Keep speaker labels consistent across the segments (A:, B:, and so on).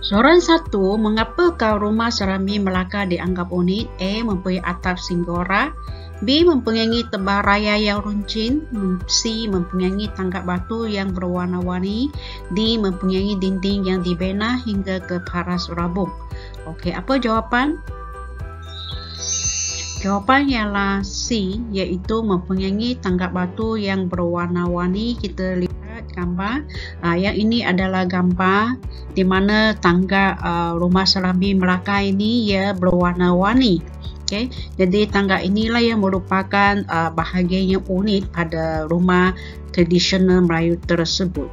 A: Soalan 1. Mengapakah rumah Serambi Melaka dianggap unik? A. Mempunyai atap singgora. B. Mempunyai tebal raya yang runcing. C. Mempunyai tangga batu yang berwarna-warni. D. Mempunyai dinding yang dibina hingga ke paras rabung. Okey, apa jawapan? Jawapan ialah C, iaitu mempunyai tangga batu yang berwarna-warni. Kita lihat gambar. Yang ini adalah gambar di mana tangga rumah Serambi Melaka ini ia berwarna-warni. Okay. Jadi tangga inilah yang merupakan bahagian yang unik pada rumah tradisional Melayu tersebut.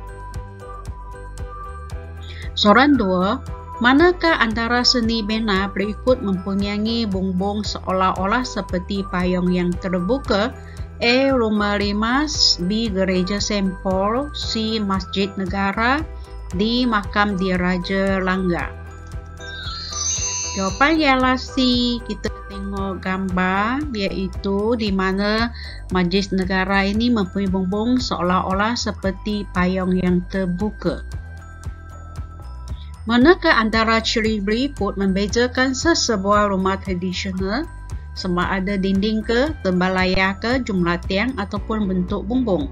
A: Soalan 2. Manakah antara seni bina berikut mempunyai bumbung seolah-olah seperti payung yang terbuka? A. Rumah Limas. B. Gereja Saint Paul. C. Masjid Negara. D. Makam Diraja Langgar. Jawapan ialah C. Kita tengok gambar, iaitu di mana Masjid Negara ini mempunyai bumbung seolah-olah seperti payung yang terbuka. Manakah antara ciri berikut membezakan sesebuah rumah tradisional? Sama ada dinding ke, tebal layar ke, jumlah tiang ataupun bentuk bumbung?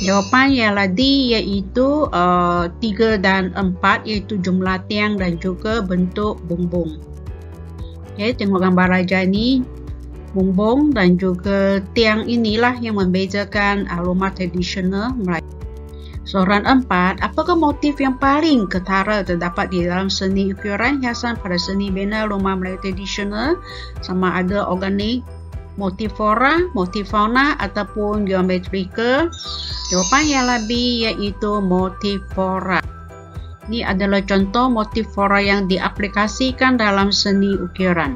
A: Jawapan ialah D, iaitu 3 dan 4, iaitu jumlah tiang dan juga bentuk bumbung. Okay, tengok gambar raja ni, bumbung dan juga tiang inilah yang membezakan rumah tradisional Melayu. Soalan 4. Apakah motif yang paling ketara terdapat di dalam seni ukiran hiasan pada seni bina rumah Melayu tradisional? Sama ada organik, motif flora, motif fauna ataupun geometrika? Jawapan ialah B, iaitu motif flora. Ini adalah contoh motif flora yang diaplikasikan dalam seni ukiran.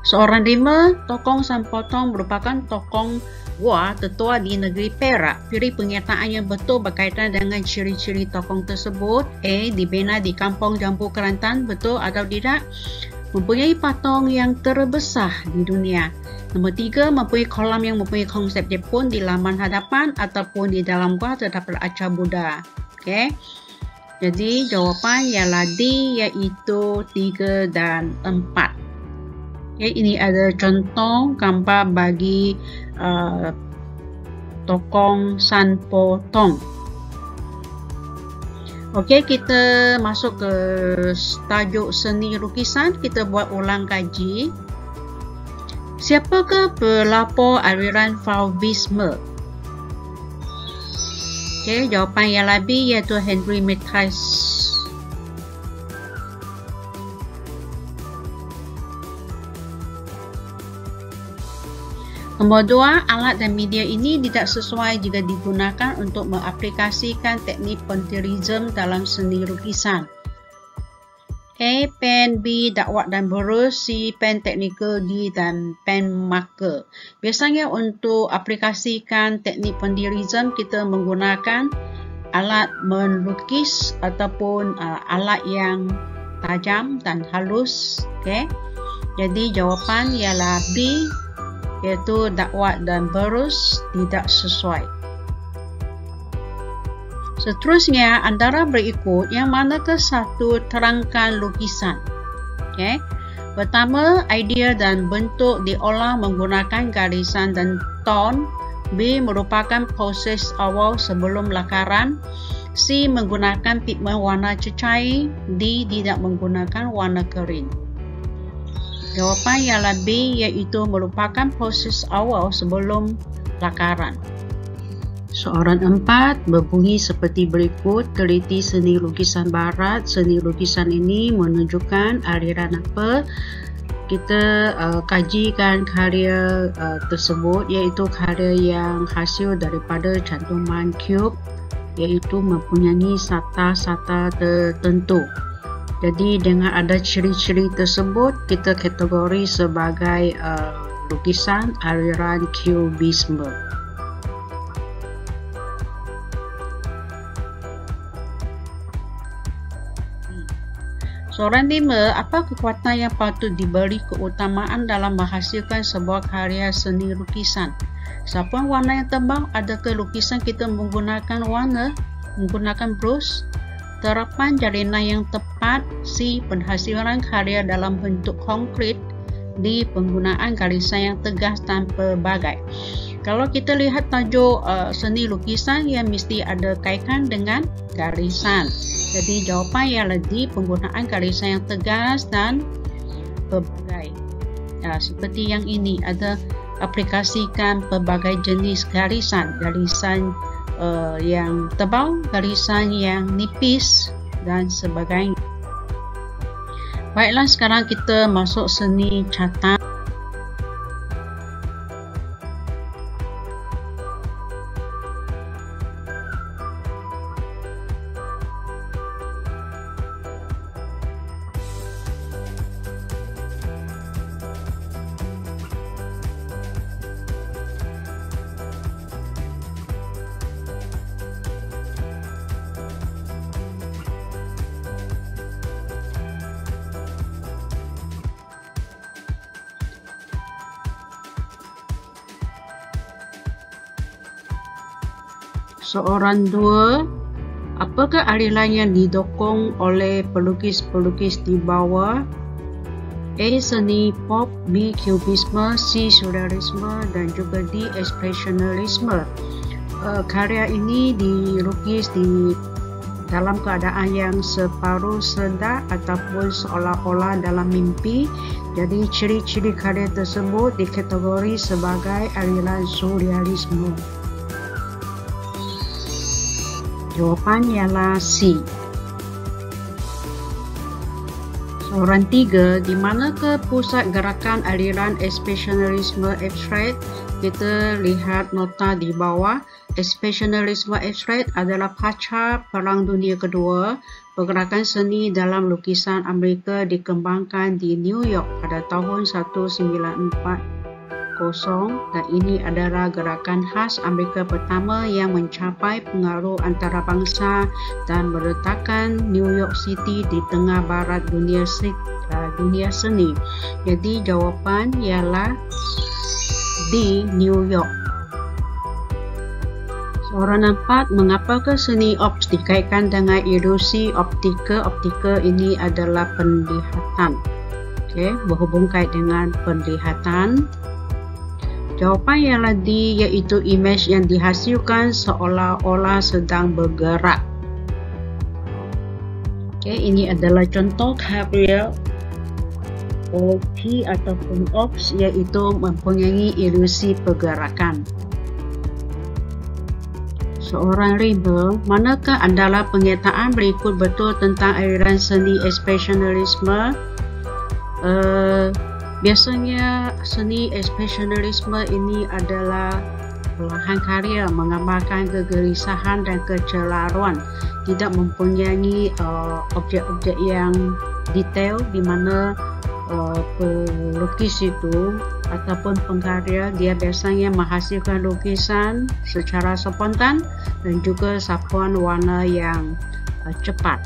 A: Soalan 5. Tokong San Potong merupakan tokong gua tertua di negeri Perak. Pilih pernyataan yang betul berkaitan dengan ciri-ciri tokong tersebut. A. Dibina di Kampung Jambu Kelantan. Betul atau tidak? Mempunyai patung yang terbesar di dunia. Nombor 3. Mempunyai kolam yang mempunyai konsep Jepun di laman hadapan ataupun di dalam gua terdapat arca Buddha. Okey. Jadi jawapan ialah D, iaitu 3 dan 4. Okay, ini ada contoh gambar bagi tokong San Potong. Okey, kita masuk ke tajuk seni lukisan. Kita buat ulang kaji. Siapakah pelapor aliran Fauvisme? Okey, jawapan ialah B, iaitu Henry Matisse. Nombor 2, alat dan media ini tidak sesuai jika digunakan untuk mengaplikasikan teknik puntillism dalam seni lukisan. A. Pen. B. Dakwat dan berus. C. Pen teknikal. D. Dan pen marker. Biasanya untuk aplikasikan teknik puntillism kita menggunakan alat melukis ataupun alat yang tajam dan halus. Okay. Jadi jawapan ialah B, iaitu dakwat dan berus tidak sesuai. Seterusnya, antara berikut yang manakah satu terangkan lukisan? Okay. Pertama, idea dan bentuk diolah menggunakan garisan dan ton. B. Merupakan proses awal sebelum lakaran. C. Menggunakan pigmen warna cecair. D. Tidak menggunakan warna kering. Jawapan ialah B, iaitu merupakan proses awal sebelum lakaran. Soalan 4 berbunyi seperti berikut. Teliti seni lukisan barat. Seni lukisan ini menunjukkan aliran apa? Kita kajikan karya tersebut, iaitu karya yang hasil daripada cantuman cube, iaitu mempunyai sata-sata tertentu. Jadi dengan ada ciri-ciri tersebut, kita kategori sebagai lukisan aliran Cubisme. Soalan 5. Apa kekuatan yang patut diberi keutamaan dalam menghasilkan sebuah karya seni lukisan? Siapa warna yang tebal? Adakah lukisan kita menggunakan warna, menggunakan brush? Terapan jaringan yang tepat. C. Penghasilan karya dalam bentuk konkret. D. Penggunaan garisan yang tegas tanpa bagai. Kalau kita lihat tajuk seni lukisan, yang mesti ada kaitan dengan garisan. Jadi jawapan ialah D. Penggunaan garisan yang tegas dan pelbagai. Seperti yang ini, ada aplikasikan pelbagai jenis garisan. Garisan yang tebal, garisan yang nipis dan sebagainya. Baiklah, sekarang kita masuk seni catat. Soalan 2. Apakah aliran yang didukung oleh pelukis-pelukis di bawah? A. Seni pop, B. Cubisme, C. Surrealisme dan juga D. Expressionisme. Karya ini dilukis di dalam keadaan yang separuh sedar ataupun seolah-olah dalam mimpi. Jadi ciri-ciri karya tersebut dikategori sebagai aliran surrealisme. Jawapan ialah C. Soalan 3. Di manakah pusat gerakan aliran expressionisme abstrak? Kita lihat nota di bawah. Expressionisme abstrak adalah pasca Perang Dunia Kedua. Pergerakan seni dalam lukisan Amerika dikembangkan di New York pada tahun 1940, dan ini adalah gerakan khas Amerika pertama yang mencapai pengaruh antarabangsa dan meletakkan New York City di tengah barat dunia seni. Jadi jawapan ialah D. New York. Soalan 4. Mengapakah seni ops dikaitkan dengan ilusi optika? Optika ini adalah penglihatan. Berhubung kait dengan penglihatan. Jawapan ialah D, iaitu imej yang dihasilkan seolah-olah sedang bergerak. Ini adalah contoh karya OP ataupun ops, iaitu mempunyai ilusi pergerakan. Soalan 5. Manakah antara pernyataan berikut betul tentang aliran seni expressionisme? Biasanya seni expressionisme ini adalah olahan karya menggambarkan kegelisahan dan kecelaruan, tidak mempunyai objek-objek yang detail, di mana pelukis itu ataupun pengkarya dia biasanya menghasilkan lukisan secara spontan dan juga sapuan warna yang cepat.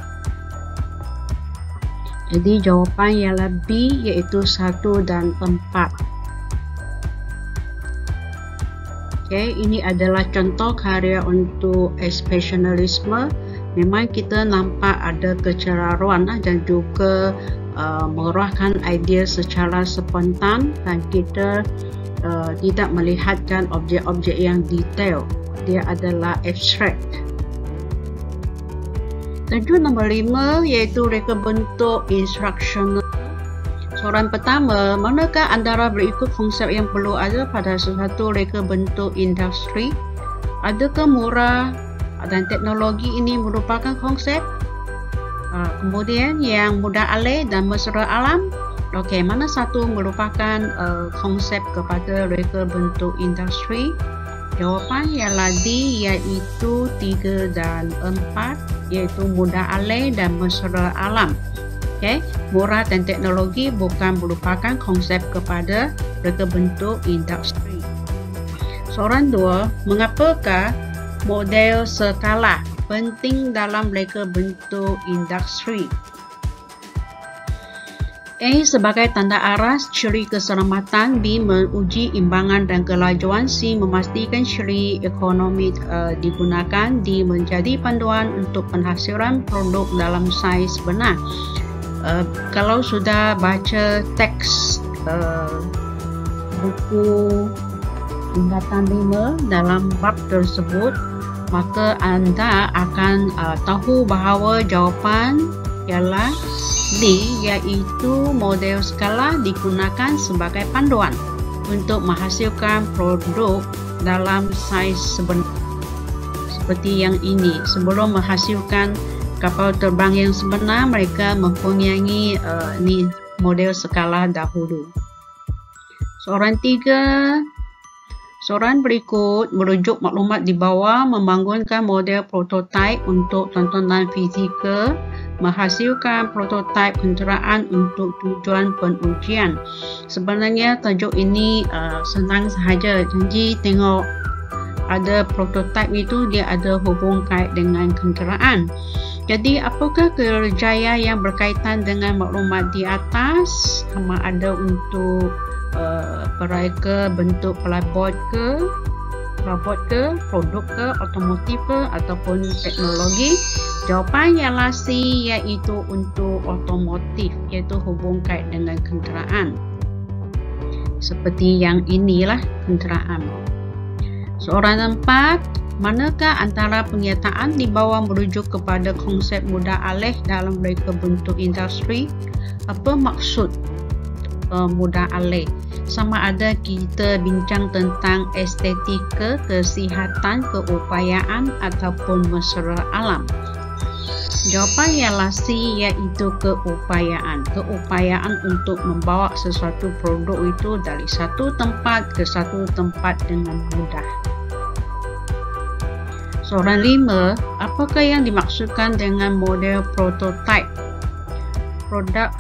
A: Jadi jawapan ialah B, iaitu 1 dan 4. Ini adalah contoh karya untuk expressionisme. Memang kita nampak ada keceraruan dan juga mengeluarkan idea secara spontan, dan kita tidak melihatkan objek-objek yang detail. Dia adalah abstrak. Tajuk nombor 5 iaitu reka bentuk instruksional. Soalan pertama, manakah antara berikut konsep yang perlu ada pada sesuatu reka bentuk industri? Adakah murah dan teknologi ini merupakan konsep? Kemudian yang mudah alih dan mesra alam. Mana satu merupakan konsep kepada reka bentuk industri? Jawapan ialah D, iaitu 3 dan 4, iaitu mudah alih dan mesra alam. Murah dan teknologi bukan merupakan konsep kepada reka bentuk industri. Soalan 2. Mengapakah model skala penting dalam reka bentuk industri? A sebagai tanda aras ciri keselamatan, B menguji imbangan dan kelajuan, C memastikan ciri ekonomi digunakan, D menjadi panduan untuk penghasilan produk dalam saiz benar. Kalau sudah baca teks buku tingkatan 5 dalam bab tersebut, maka anda akan tahu bahawa jawapan ialah D, iaitu model skala digunakan sebagai panduan untuk menghasilkan produk dalam saiz sebenar. Seperti yang ini, sebelum menghasilkan kapal terbang yang sebenar, mereka mempunyai model skala dahulu. Soalan berikut merujuk maklumat di bawah, membangunkan model prototipe untuk tontonan fizikal, menghasilkan prototipe kenderaan untuk tujuan pengujian. Sebenarnya tajuk ini senang sahaja, janji tengok ada prototipe itu dia ada hubung kait dengan kenderaan. Jadi apakah kerjaya yang berkaitan dengan maklumat di atas? Sama ada untuk perayaan bentuk pelabot ke, produk ke, otomotif ke, ataupun teknologi? Jawapan ialah C, iaitu untuk otomotif, iaitu hubung kait dengan kenderaan. Seperti yang inilah kenderaan. Soalan 4, manakah antara pernyataan di bawah merujuk kepada konsep mudah alih dalam reka bentuk industri? Apa maksud mudah alih? Sama ada kita bincang tentang estetika, kesihatan, keupayaan ataupun mesra alam. Jawapan ialah C, iaitu keupayaan. Keupayaan untuk membawa sesuatu produk itu dari satu tempat ke satu tempat dengan mudah. Soalan 5, apakah yang dimaksudkan dengan model prototipe? Produk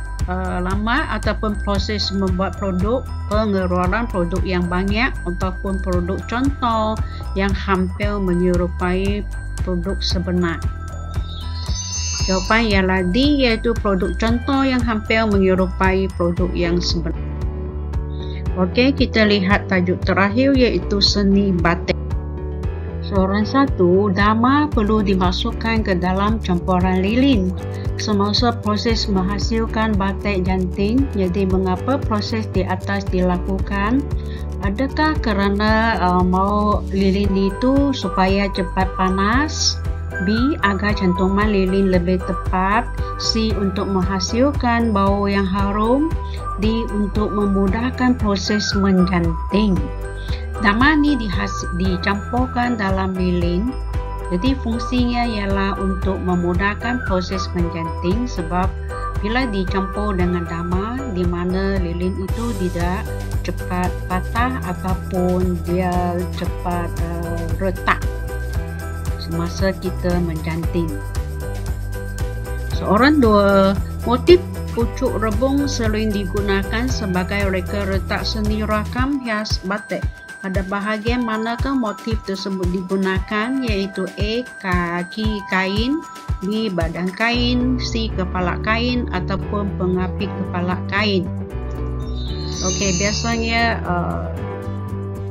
A: lama ataupun proses membuat produk, pengeluaran produk yang banyak ataupun produk contoh yang hampir menyerupai produk sebenar. Jawapan ialah D, iaitu produk contoh yang hampir menyerupai produk yang sebenar. Okey, kita lihat tajuk terakhir iaitu seni batik. Soalan 1, dama perlu dimasukkan ke dalam campuran lilin semasa proses menghasilkan batik janting. Jadi mengapa proses di atas dilakukan? Adakah kerana mau lilin itu supaya cepat panas? B, agar cantuman lilin lebih tepat. C, untuk menghasilkan bau yang harum. D, untuk memudahkan proses menjanting. Dama ni dicampurkan dalam lilin. Jadi fungsinya ialah untuk memudahkan proses menjanting, sebab bila dicampur dengan dama, di mana lilin itu tidak cepat patah ataupun dia cepat retak semasa kita menjanting. Soalan 2, motif pucuk rebung sering digunakan sebagai reka retak seni rakam hias batik. Pada bahagian manakah motif tersebut digunakan? Iaitu A, kaki kain, B, badan kain, C, kepala kain ataupun pengapit kepala kain. Okey, biasanya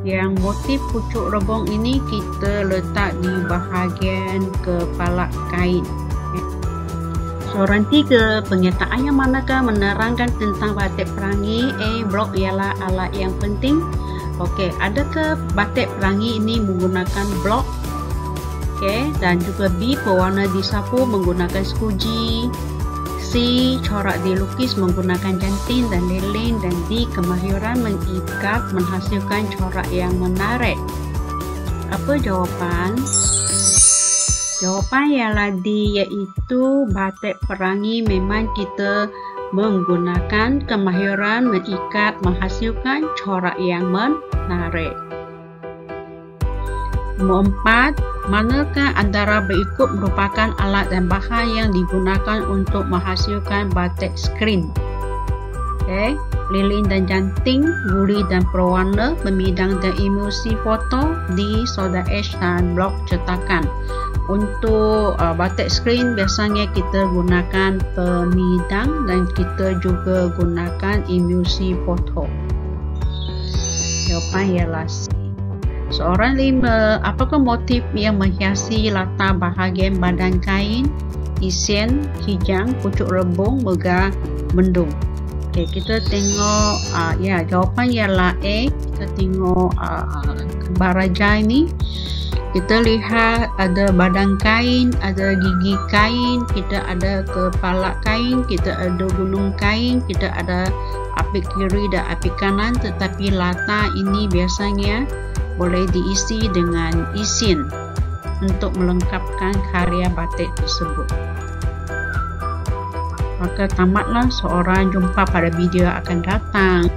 A: yang motif pucuk rebung ini kita letak di bahagian kepala kain. Soalan 3, pernyataan yang manakah menerangkan tentang batik perangi? A, blok ialah alat yang penting. Okey, adakah batik perangi ini menggunakan blok? Okey, dan juga B, pewarna disapu menggunakan skuji. C, corak dilukis menggunakan jantin dan lilin. Dan D, kemahiran mengikat menghasilkan corak yang menarik. Apa jawapan? Jawapan ialah D, iaitu batik perangi memang kita menggunakan kemahiran mengikat menghasilkan corak yang menarik. Nombor 4, manakah antara berikut merupakan alat dan bahan yang digunakan untuk menghasilkan batik skrin? Okay. Lilin dan janting, guri dan pewarna, pembidang dan emulsi foto, D, soda ash dan blok cetakan. Untuk batik screen biasanya kita gunakan pemidang dan kita juga gunakan emulsi foto. Jawapan ialah C. Soalan 5. Apakah motif yang menghiasi latar bahagian badan kain? Isian, kijang, pucuk rebung, megah, mendung. Okey, kita tengok jawapan ialah A. Kita tengok gambar raja ini. Kita lihat ada badan kain, ada gigi kain, kita ada kepala kain, kita ada gunung kain, kita ada api kiri dan api kanan, tetapi latar ini biasanya boleh diisi dengan isin untuk melengkapkan karya batik tersebut. Maka tamatlah, seorang jumpa pada video akan datang.